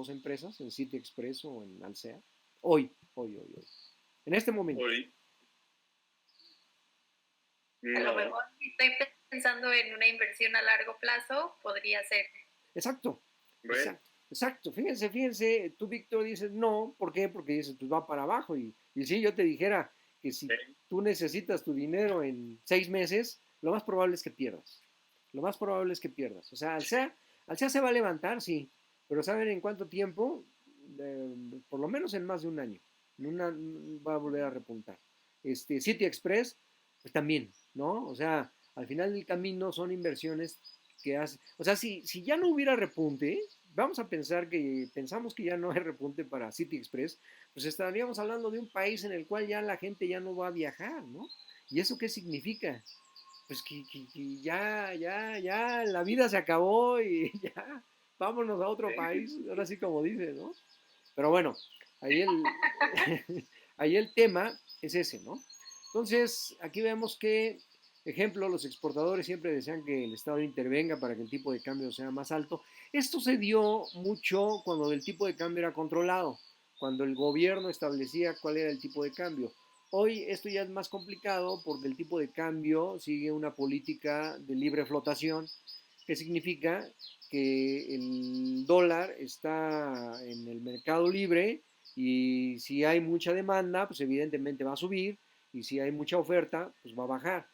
dos empresas, en City Express o en Alsea. Hoy. En este momento. Hoy. A lo mejor estoy pensando en una inversión a largo plazo, podría ser. Exacto. Bueno. Exacto. Fíjense, tú, Víctor, dices no. ¿Por qué? Porque dices, pues va para abajo. Y si yo te dijera que si tú necesitas tu dinero en 6 meses, lo más probable es que pierdas. Lo más probable es que pierdas. O sea, Alsea se va a levantar, sí. Pero ¿saben en cuánto tiempo? Por lo menos en más de un año. Va a volver a repuntar. City Express, pues también, ¿no? O sea, al final del camino son inversiones que hace. O sea, si ya no hubiera repunte, vamos a pensamos que ya no hay repunte para City Express, pues estaríamos hablando de un país en el cual ya la gente ya no va a viajar, ¿no? ¿Y eso qué significa? Pues que ya, la vida se acabó y ya, vámonos a otro país, ahora sí como dice, ¿no? Pero bueno, ahí ahí el tema es ese, ¿no? Entonces, aquí vemos que, ejemplo, los exportadores siempre desean que el Estado intervenga para que el tipo de cambio sea más alto. Esto se dio mucho cuando el tipo de cambio era controlado, cuando el gobierno establecía cuál era el tipo de cambio. Hoy esto ya es más complicado porque el tipo de cambio sigue una política de libre flotación, que significa que el dólar está en el mercado libre y si hay mucha demanda, pues evidentemente va a subir y si hay mucha oferta, pues va a bajar.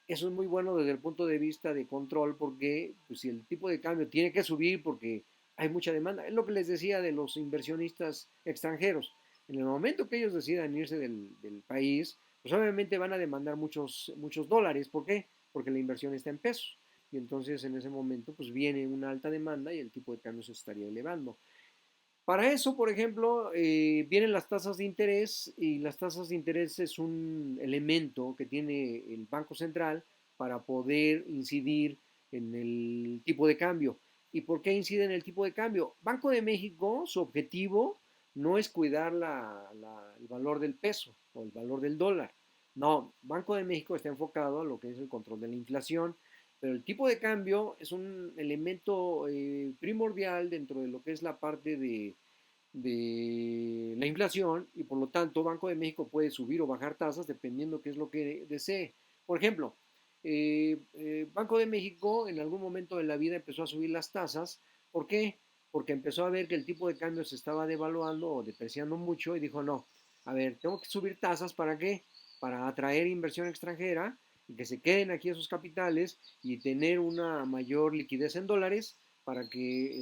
Eso es muy bueno desde el punto de vista de control porque pues, si el tipo de cambio tiene que subir porque hay mucha demanda, es lo que les decía de los inversionistas extranjeros. En el momento que ellos decidan irse del país, pues obviamente van a demandar muchos dólares. ¿Por qué? Porque la inversión está en pesos. Y entonces en ese momento pues viene una alta demanda y el tipo de cambio se estaría elevando. Para eso, por ejemplo, vienen las tasas de interés y las tasas de interés es un elemento que tiene el Banco Central para poder incidir en el tipo de cambio. ¿Y por qué incide en el tipo de cambio? Banco de México, su objetivo no es cuidar el valor del peso o el valor del dólar. No, Banco de México está enfocado a lo que es el control de la inflación, pero el tipo de cambio es un elemento primordial dentro de lo que es la parte de la inflación y por lo tanto Banco de México puede subir o bajar tasas dependiendo qué es lo que desee. Por ejemplo, Banco de México en algún momento de la vida empezó a subir las tasas. ¿Por qué? Porque empezó a ver que el tipo de cambio se estaba devaluando o depreciando mucho y dijo, no, a ver, tengo que subir tasas, ¿para qué? Para atraer inversión extranjera y que se queden aquí esos capitales y tener una mayor liquidez en dólares para que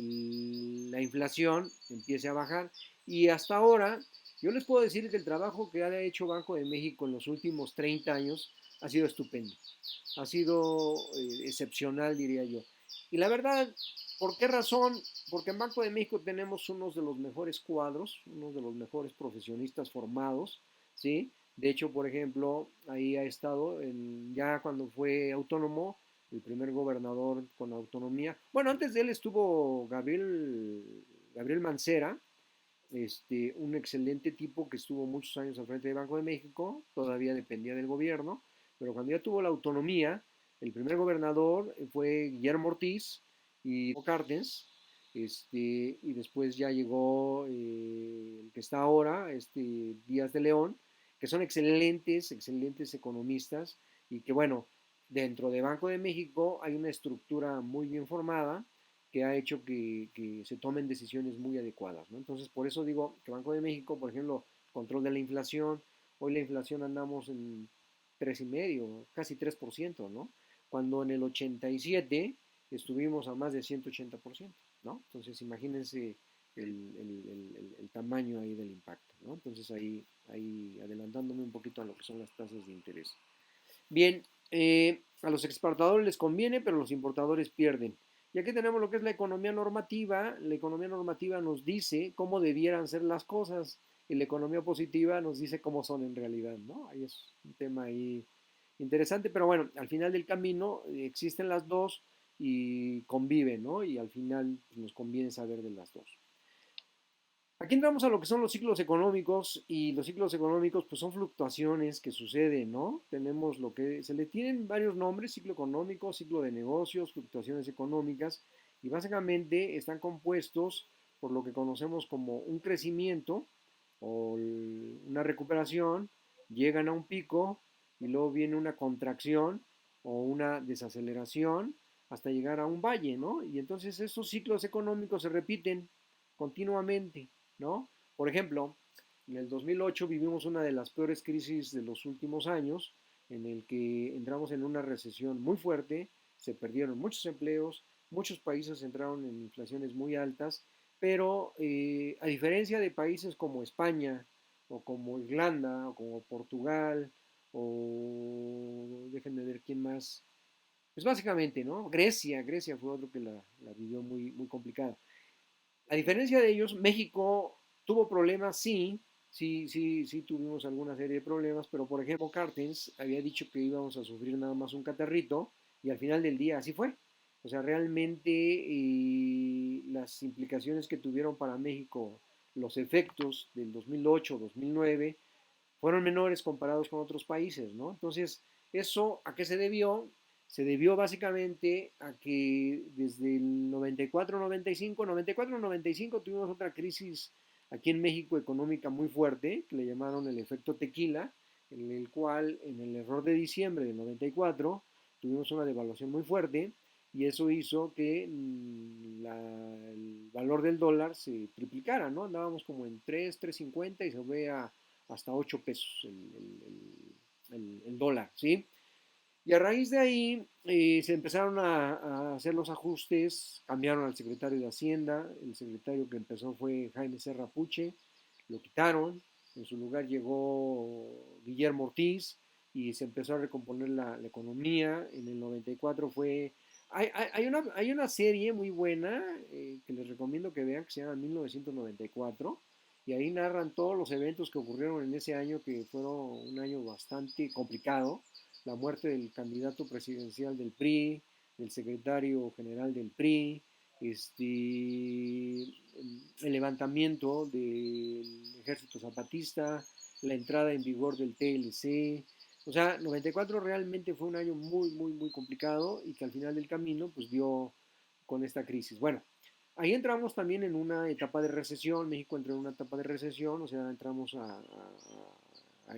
la inflación empiece a bajar. Y hasta ahora, yo les puedo decir que el trabajo que ha hecho Banco de México en los últimos 30 años ha sido estupendo. Ha sido excepcional, diría yo. Y la verdad, ¿por qué razón? Porque en Banco de México tenemos unos de los mejores cuadros, unos de los mejores profesionistas formados, ¿sí? De hecho, por ejemplo, ahí ha estado, ya cuando fue autónomo, el primer gobernador con autonomía. Bueno, antes de él estuvo Gabriel Mancera, un excelente tipo que estuvo muchos años al frente del Banco de México, todavía dependía del gobierno, pero cuando ya tuvo la autonomía, el primer gobernador fue Guillermo Ortiz y Cárdenas, y después ya llegó el que está ahora, Díaz de León, que son excelentes economistas y que bueno, dentro de Banco de México hay una estructura muy bien formada que ha hecho que se tomen decisiones muy adecuadas, ¿no? Entonces, por eso digo que Banco de México, por ejemplo, control de la inflación, hoy la inflación andamos en 3,5, casi 3%, ¿no? Cuando en el 87 estuvimos a más de 180%, ¿no? Entonces, imagínense el tamaño ahí del impacto, ¿no? Entonces, ahí adelantándome un poquito a lo que son las tasas de interés. Bien, a los exportadores les conviene, pero los importadores pierden. Y aquí tenemos lo que es la economía normativa. La economía normativa nos dice cómo debieran ser las cosas y la economía positiva nos dice cómo son en realidad, ¿no? Ahí es un tema ahí interesante, pero bueno, al final del camino existen las dos y conviven, ¿no? Y al final pues, nos conviene saber de las dos. Aquí entramos a lo que son los ciclos económicos y los ciclos económicos pues son fluctuaciones que suceden, ¿no? Tenemos lo que se le tienen varios nombres, ciclo económico, ciclo de negocios, fluctuaciones económicas y básicamente están compuestos por lo que conocemos como un crecimiento o una recuperación, llegan a un pico y luego viene una contracción o una desaceleración hasta llegar a un valle, ¿no? Y entonces estos ciclos económicos se repiten continuamente, ¿no? Por ejemplo, en el 2008 vivimos una de las peores crisis de los últimos años, en el que entramos en una recesión muy fuerte, se perdieron muchos empleos, muchos países entraron en inflaciones muy altas, pero a diferencia de países como España, o como Irlanda, o como Portugal, o déjenme ver quién más, pues básicamente, ¿no? Grecia fue otro que la vivió muy, muy complicada. A diferencia de ellos, México tuvo problemas, sí tuvimos alguna serie de problemas, pero por ejemplo, Cartens había dicho que íbamos a sufrir nada más un catarrito y al final del día así fue. O sea, realmente las implicaciones que tuvieron para México los efectos del 2008-2009 fueron menores comparados con otros países, ¿no? Entonces, ¿eso a qué se debió? Se debió básicamente a que desde el 94-95 tuvimos otra crisis aquí en México económica muy fuerte, que le llamaron el efecto tequila, en el cual en el error de diciembre del 94 tuvimos una devaluación muy fuerte y eso hizo que el valor del dólar se triplicara, ¿no? Andábamos como en 3.50 y se ve hasta 8 pesos el dólar, ¿sí? Y a raíz de ahí se empezaron a hacer los ajustes, cambiaron al secretario de Hacienda, el secretario que empezó fue Jaime Serra Puche, lo quitaron, en su lugar llegó Guillermo Ortiz y se empezó a recomponer la economía, en el 94 fue... Hay una serie muy buena que les recomiendo que vean que se llama 1994 y ahí narran todos los eventos que ocurrieron en ese año que fueron un año bastante complicado, la muerte del candidato presidencial del PRI, del secretario general del PRI, el levantamiento del ejército zapatista, la entrada en vigor del TLC. O sea, 94 realmente fue un año muy, muy, muy complicado y que al final del camino pues dio con esta crisis. Bueno, ahí entramos también en una etapa de recesión, México entró en una etapa de recesión, o sea, entramos a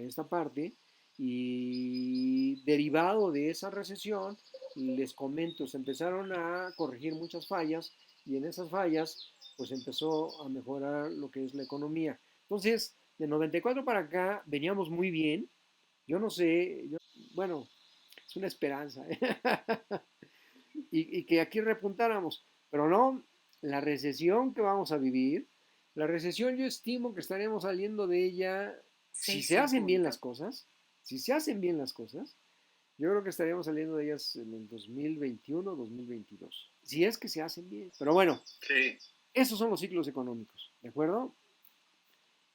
esta parte y derivado de esa recesión, les comento, se empezaron a corregir muchas fallas y en esas fallas pues empezó a mejorar lo que es la economía. Entonces, de 94 para acá veníamos muy bien. Yo no sé, bueno, es una esperanza, ¿eh? y que aquí repuntáramos, pero no, la recesión que vamos a vivir, la recesión yo estimo que estaremos saliendo de ella si Sí, se sin hacen bien duda. las cosas, si se hacen bien las cosas, yo creo que estaríamos saliendo de ellas en el 2021, 2022, si es que se hacen bien. Pero bueno, Sí. esos son los ciclos económicos, ¿de acuerdo?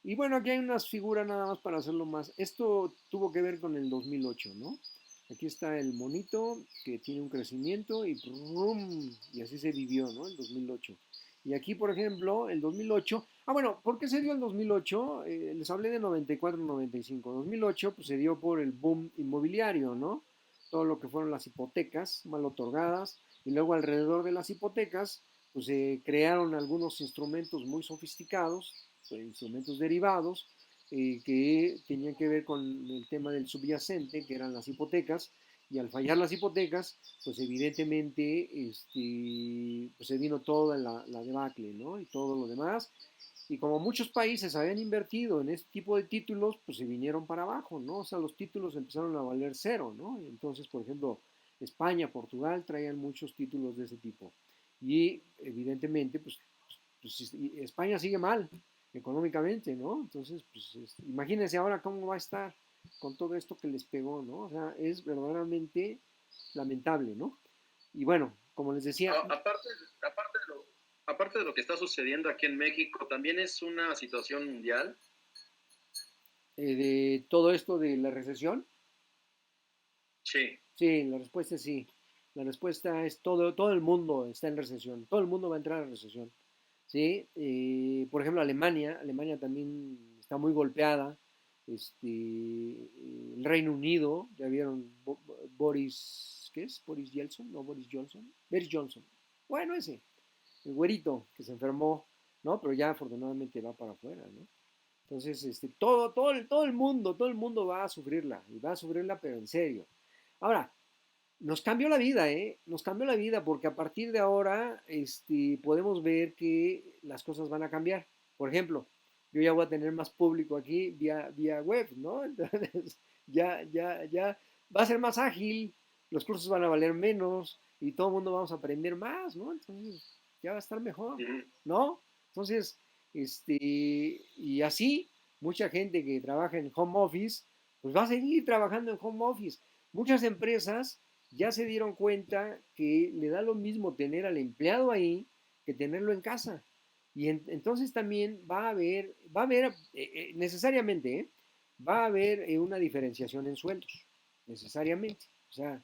Y bueno, aquí hay unas figuras nada más para hacerlo más. Esto tuvo que ver con el 2008, ¿no? Aquí está el monito que tiene un crecimiento y ¡prum! Y así se vivió, ¿no? El 2008. Y aquí, por ejemplo, el 2008. Ah, bueno, ¿por qué se dio el 2008? Les hablé de 94-95. 2008 pues se dio por el boom inmobiliario, ¿no? Todo lo que fueron las hipotecas mal otorgadas. Y luego alrededor de las hipotecas pues se crearon algunos instrumentos muy sofisticados, instrumentos derivados, que tenían que ver con el tema del subyacente, que eran las hipotecas, y al fallar las hipotecas, pues evidentemente pues se vino toda la debacle, ¿no? Y todo lo demás. Y como muchos países habían invertido en este tipo de títulos, pues se vinieron para abajo, ¿no? O sea, los títulos empezaron a valer cero, ¿no? Entonces, por ejemplo, España, Portugal traían muchos títulos de ese tipo. Y evidentemente, pues España sigue mal económicamente, ¿no? Entonces, pues imagínense ahora cómo va a estar con todo esto que les pegó, ¿no? O sea, es verdaderamente lamentable, ¿no? Y bueno, como les decía, Aparte de lo que está sucediendo aquí en México, también es una situación mundial. de todo esto de la recesión, Sí. sí, la respuesta es sí. La respuesta es todo el mundo está en recesión, todo el mundo va a entrar en recesión, ¿sí? Por ejemplo, Alemania también está muy golpeada, el Reino Unido, ya vieron Boris, ¿qué es? Boris Johnson, no Boris Johnson, Boris Johnson, bueno, ese, el güerito que se enfermó, ¿no? Pero ya afortunadamente va para afuera, ¿no? Entonces, todo el mundo va a sufrirla, y va a sufrirla, pero en serio. Ahora, nos cambió la vida, ¿eh? Nos cambió la vida porque a partir de ahora, podemos ver que las cosas van a cambiar. Por ejemplo, yo ya voy a tener más público aquí vía web, ¿no? Entonces, ya va a ser más ágil, los cursos van a valer menos y todo el mundo vamos a aprender más, ¿no? Entonces, ya va a estar mejor, Ujú. ¿no? Entonces, y así, mucha gente que trabaja en home office, pues va a seguir trabajando en home office. Muchas empresas ya se dieron cuenta que le da lo mismo tener al empleado ahí que tenerlo en casa. Y entonces también va a haber necesariamente, va a haber una diferenciación en sueldos, necesariamente. O sea,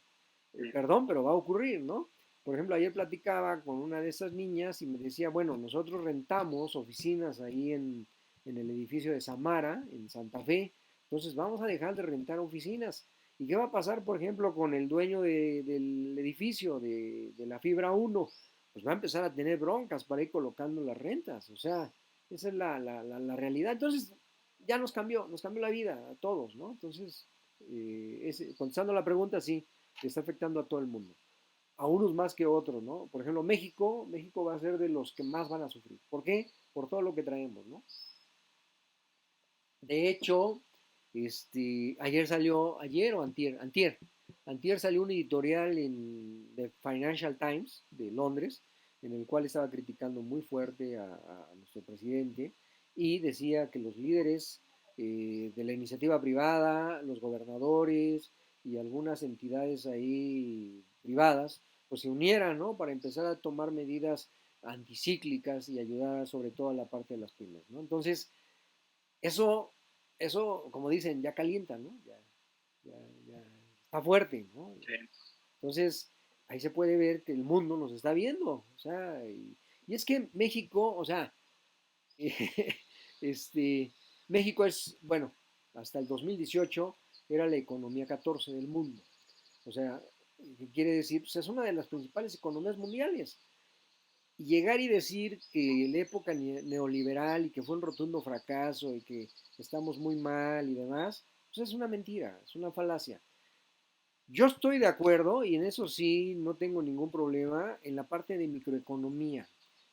perdón, pero va a ocurrir, ¿no? Por ejemplo, ayer platicaba con una de esas niñas y me decía, bueno, nosotros rentamos oficinas ahí en el edificio de Samara, en Santa Fe, entonces vamos a dejar de rentar oficinas. ¿Y qué va a pasar, por ejemplo, con el dueño del edificio de la Fibra 1? Pues va a empezar a tener broncas para ir colocando las rentas. O sea, esa es la realidad. Entonces, ya nos cambió la vida a todos, ¿no? Entonces, contestando la pregunta, sí, está afectando a todo el mundo. A unos más que otros, ¿no? Por ejemplo, México va a ser de los que más van a sufrir. ¿Por qué? Por todo lo que traemos, ¿no? De hecho, ayer o antier salió un editorial en The Financial Times de Londres, en el cual estaba criticando muy fuerte a nuestro presidente y decía que los líderes de la iniciativa privada, los gobernadores y algunas entidades ahí privadas, pues se unieran, ¿no? Para empezar a tomar medidas anticíclicas y ayudar sobre todo a la parte de las pymes, ¿no? Entonces, eso, eso, como dicen, ya calienta, ¿no? Ya está fuerte, ¿no? Sí. Entonces, ahí se puede ver que el mundo nos está viendo, o sea, y es que México, o sea, este, México es, bueno, hasta el 2018 era la economía 14 del mundo, o sea, ¿qué quiere decir? Pues es una de las principales economías mundiales. Y llegar y decir que la época neoliberal y que fue un rotundo fracaso y que estamos muy mal y demás, pues es una mentira, es una falacia. Yo estoy de acuerdo, y en eso sí no tengo ningún problema, en la parte de microeconomía,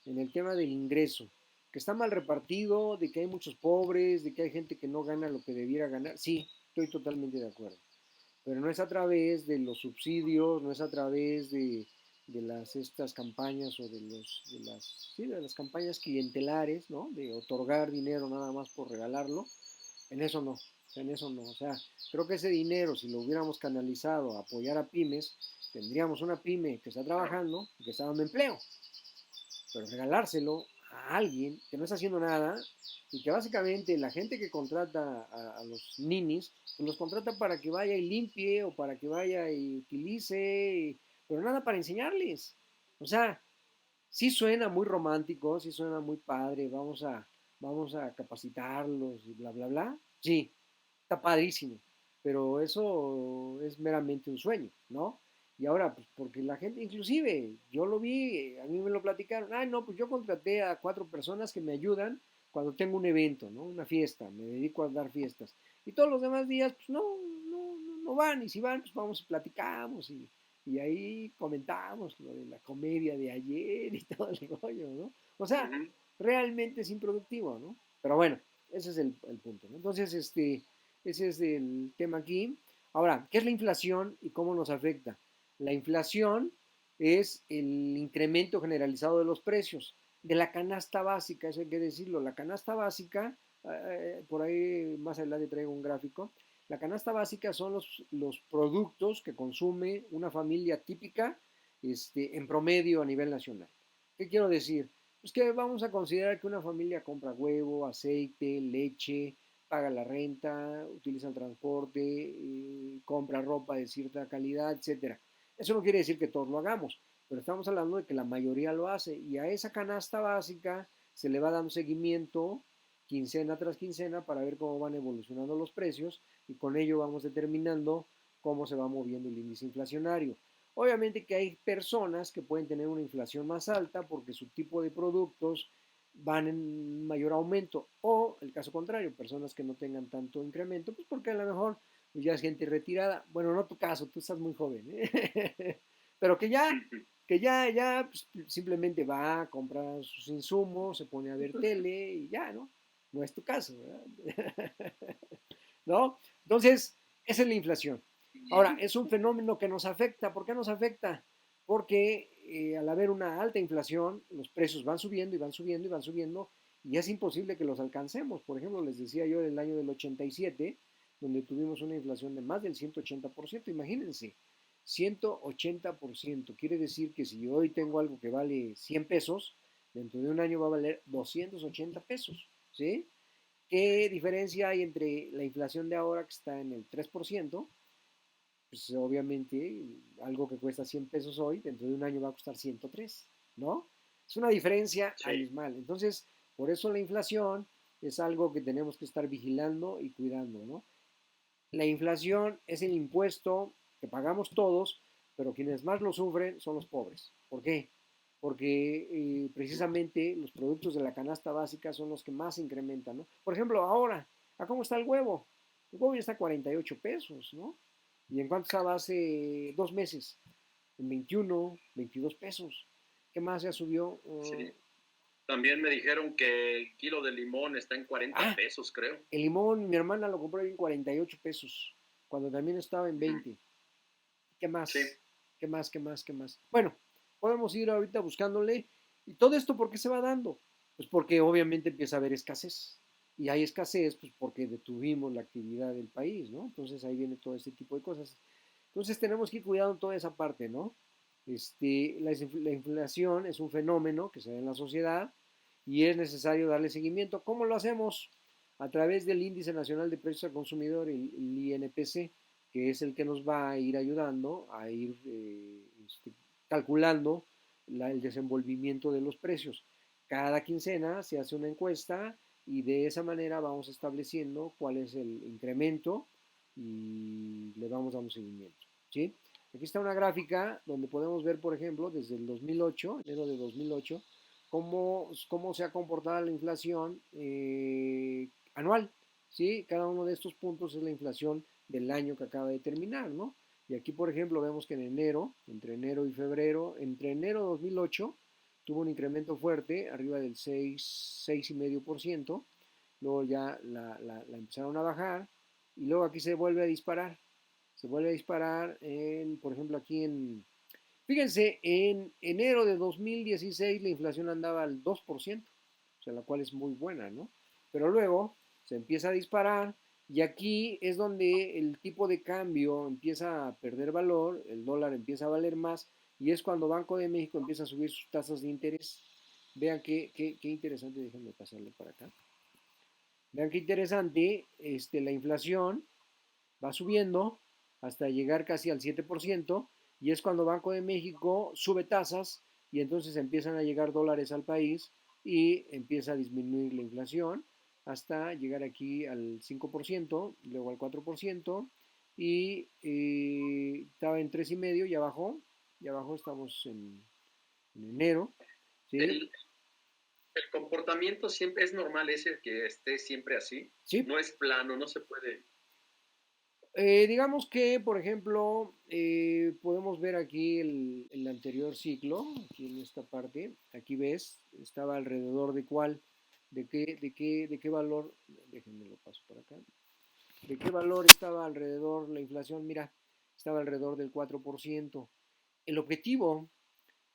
en el tema del ingreso, que está mal repartido, de que hay muchos pobres, de que hay gente que no gana lo que debiera ganar. Sí, estoy totalmente de acuerdo, pero no es a través de los subsidios, no es a través de estas campañas o de las campañas clientelares, ¿no? De otorgar dinero nada más por regalarlo. En eso no, en eso no. O sea, creo que ese dinero, si lo hubiéramos canalizado a apoyar a pymes, tendríamos una pyme que está trabajando y que está dando empleo. Pero regalárselo a alguien que no está haciendo nada y que básicamente la gente que contrata a los ninis, pues los contrata para que vaya y limpie o para que vaya y utilice, pero nada para enseñarles. O sea, sí suena muy romántico, sí suena muy padre, vamos a capacitarlos y bla, bla, bla. Sí, está padrísimo, pero eso es meramente un sueño, ¿no? Y ahora, pues porque la gente, inclusive, yo lo vi, a mí me lo platicaron, ay, no, pues yo contraté a 4 personas que me ayudan cuando tengo un evento, ¿no? Una fiesta, me dedico a dar fiestas. Y todos los demás días, pues no van, y si van, pues vamos y platicamos, y ahí comentamos lo de la comedia de ayer y todo el rollo, ¿no? O sea, Ujú. realmente es improductivo, ¿no? Pero bueno, ese es el punto, ¿no? Entonces, ese es el tema aquí. Ahora, ¿qué es la inflación y cómo nos afecta? La inflación es el incremento generalizado de los precios, de la canasta básica, eso hay que decirlo. La canasta básica, por ahí más adelante traigo un gráfico, la canasta básica son los productos que consume una familia típica en promedio a nivel nacional. ¿Qué quiero decir? Pues que vamos a considerar que una familia compra huevo, aceite, leche, paga la renta, utiliza el transporte, compra ropa de cierta calidad, etcétera. Eso no quiere decir que todos lo hagamos, pero estamos hablando de que la mayoría lo hace y a esa canasta básica se le va dando seguimiento quincena tras quincena para ver cómo van evolucionando los precios y con ello vamos determinando cómo se va moviendo el índice inflacionario. Obviamente que hay personas que pueden tener una inflación más alta porque su tipo de productos van en mayor aumento. O el caso contrario, personas que no tengan tanto incremento, pues porque a lo mejor pues ya es gente retirada. Bueno, no tu caso, tú estás muy joven, ¿eh? Pero ya pues, simplemente va a comprar sus insumos, se pone a ver tele y ya, ¿no? No es tu caso, ¿verdad? ¿No? Entonces, esa es la inflación. Ahora, es un fenómeno que nos afecta. ¿Por qué nos afecta? Porque al haber una alta inflación, los precios van subiendo y van subiendo y van subiendo y es imposible que los alcancemos. Por ejemplo, les decía yo del año del 87, donde tuvimos una inflación de más del 180%. Imagínense, 180%. Quiere decir que si hoy tengo algo que vale 100 pesos, dentro de un año va a valer 280 pesos. ¿Sí? ¿Qué diferencia hay entre la inflación de ahora que está en el 3%? Pues obviamente algo que cuesta 100 pesos hoy, dentro de un año va a costar 103, ¿no? Es una diferencia Sí. abismal. Entonces, por eso la inflación es algo que tenemos que estar vigilando y cuidando, ¿no? La inflación es el impuesto que pagamos todos, pero quienes más lo sufren son los pobres. ¿Por qué? Porque precisamente los productos de la canasta básica son los que más se incrementan, ¿no? Por ejemplo, ahora, ¿a cómo está el huevo? El huevo ya está a 48 pesos, ¿no? ¿Y en cuánto estaba hace 2 meses? En 21, 22 pesos. ¿Qué más ya subió? Sí. También me dijeron que el kilo de limón está en 40 Ah, pesos, creo. el limón, mi hermana lo compró en 48 pesos, cuando también estaba en Ujú. 20. ¿Qué Sí, más? ¿Qué más? ¿Qué más? ¿Qué más? Bueno, podemos ir ahorita buscándole. ¿Y todo esto por qué se va dando? Pues porque obviamente empieza a haber escasez. Y hay escasez, pues porque detuvimos la actividad del país, ¿no? Entonces ahí viene todo este tipo de cosas. Entonces tenemos que ir cuidando toda esa parte, ¿no? La inflación es un fenómeno que se da en la sociedad y es necesario darle seguimiento. ¿Cómo lo hacemos? A través del Índice Nacional de Precios al Consumidor, el INPC, que es el que nos va a ir ayudando a ir calculando el desenvolvimiento de los precios. Cada quincena se hace una encuesta y de esa manera vamos estableciendo cuál es el incremento y le vamos dando seguimiento. ¿Sí? Aquí está una gráfica donde podemos ver, por ejemplo, desde el 2008, enero de 2008, cómo se ha comportado la inflación anual. ¿Sí? Cada uno de estos puntos es la inflación del año que acaba de terminar, ¿no? Y aquí, por ejemplo, vemos que en enero, entre enero y febrero, entre enero de 2008 tuvo un incremento fuerte, arriba del 6,5%, luego ya la empezaron a bajar y luego aquí se vuelve a disparar. Se vuelve a disparar, por ejemplo, fíjense, en enero de 2016 la inflación andaba al 2%, o sea, la cual es muy buena, ¿no? Pero luego se empieza a disparar y aquí es donde el tipo de cambio empieza a perder valor, el dólar empieza a valer más y es cuando Banco de México empieza a subir sus tasas de interés. Vean qué interesante, déjenme pasarle para acá. Vean qué interesante, la inflación va subiendo hasta llegar casi al 7% y es cuando Banco de México sube tasas y entonces empiezan a llegar dólares al país y empieza a disminuir la inflación hasta llegar aquí al 5%, luego al 4% y estaba en 3,5% y abajo estamos en enero, ¿sí? el, el comportamiento siempre es normal, ese que esté siempre así. Sí, No es plano, no se puede. digamos que, por ejemplo, podemos ver aquí el anterior ciclo, aquí en esta parte, aquí ves, estaba alrededor de cuál, de qué valor, déjenme lo paso por acá, de qué valor estaba alrededor la inflación, mira, estaba alrededor del 4%. El objetivo,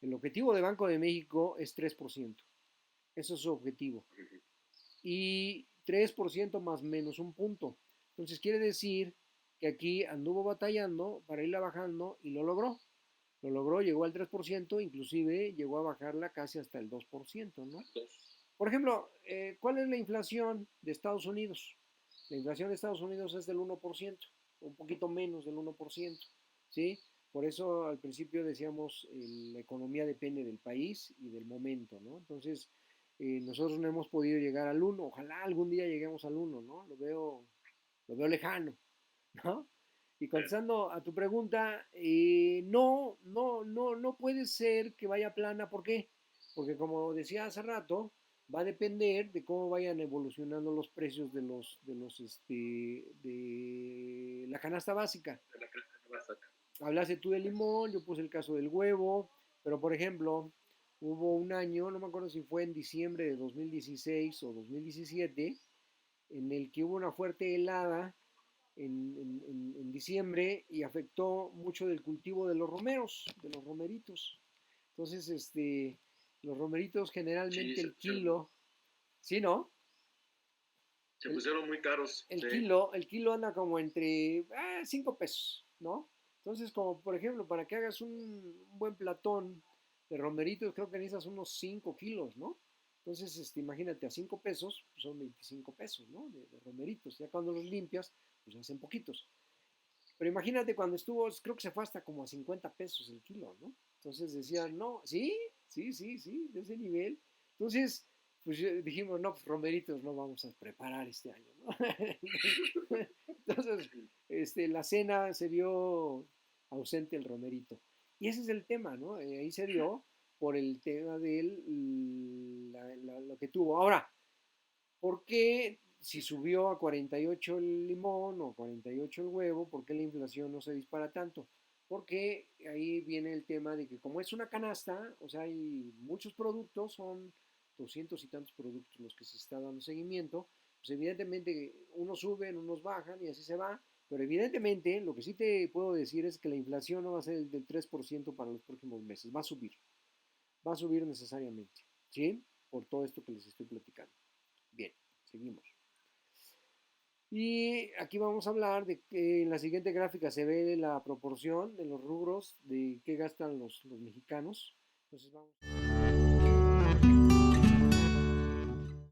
el objetivo de Banco de México es 3%, eso es su objetivo, y 3% más menos un punto. Entonces quiere decir que aquí anduvo batallando para irla bajando y lo logró. Lo logró, llegó al 3%, inclusive llegó a bajarla casi hasta el 2%, ¿no? Por ejemplo, ¿cuál es la inflación de Estados Unidos? La inflación de Estados Unidos es del 1%, un poquito menos del 1%, ¿sí? Por eso al principio decíamos, la economía depende del país y del momento, ¿no? Entonces, nosotros no hemos podido llegar al 1, ojalá algún día lleguemos al 1, ¿no? Lo veo lejano, ¿no? Y contestando a tu pregunta, no, no, no, no puede ser que vaya plana, ¿por qué? Porque como decía hace rato, va a depender de cómo vayan evolucionando los precios de la canasta básica. De la canasta básica. Hablaste tú del limón, yo puse el caso del huevo, pero por ejemplo, hubo un año, no me acuerdo si fue en diciembre de 2016 o 2017, en el que hubo una fuerte helada en diciembre y afectó mucho del cultivo de los romeros, de los romeritos. Entonces, los romeritos Sí, generalmente el kilo, ¿sí, no? se pusieron muy caros. El Sí. kilo anda como entre 5 pesos, ¿no? Entonces, como por ejemplo, para que hagas un buen platón de romeritos, creo que necesitas unos 5 kilos, ¿no? Entonces, imagínate, a 5 pesos, pues son 25 pesos, ¿no? De romeritos. Ya cuando los limpias, pues hacen poquitos. Pero imagínate cuando estuvo, creo que se fue hasta como a 50 pesos el kilo, ¿no? Entonces decían, no, sí, sí, sí, sí, de ese nivel. Entonces, pues dijimos, no, pues romeritos no vamos a preparar este año, ¿no? Entonces, la cena se vio ausente el romerito. Y ese es el tema, ¿no? Ahí se dio por el tema de lo que tuvo. Ahora, ¿por qué si subió a 48 el limón o 48 el huevo, por qué la inflación no se dispara tanto? Porque ahí viene el tema de que como es una canasta, o sea, hay muchos productos, son 200 y tantos productos los que se está dando seguimiento, pues evidentemente unos suben, unos bajan y así se va, pero evidentemente lo que sí te puedo decir es que la inflación no va a ser del 3% para los próximos meses, va a subir necesariamente, ¿sí? Por todo esto que les estoy platicando. Bien, seguimos. Y aquí vamos a hablar de que en la siguiente gráfica se ve la proporción de los rubros de qué gastan los mexicanos. Entonces vamos.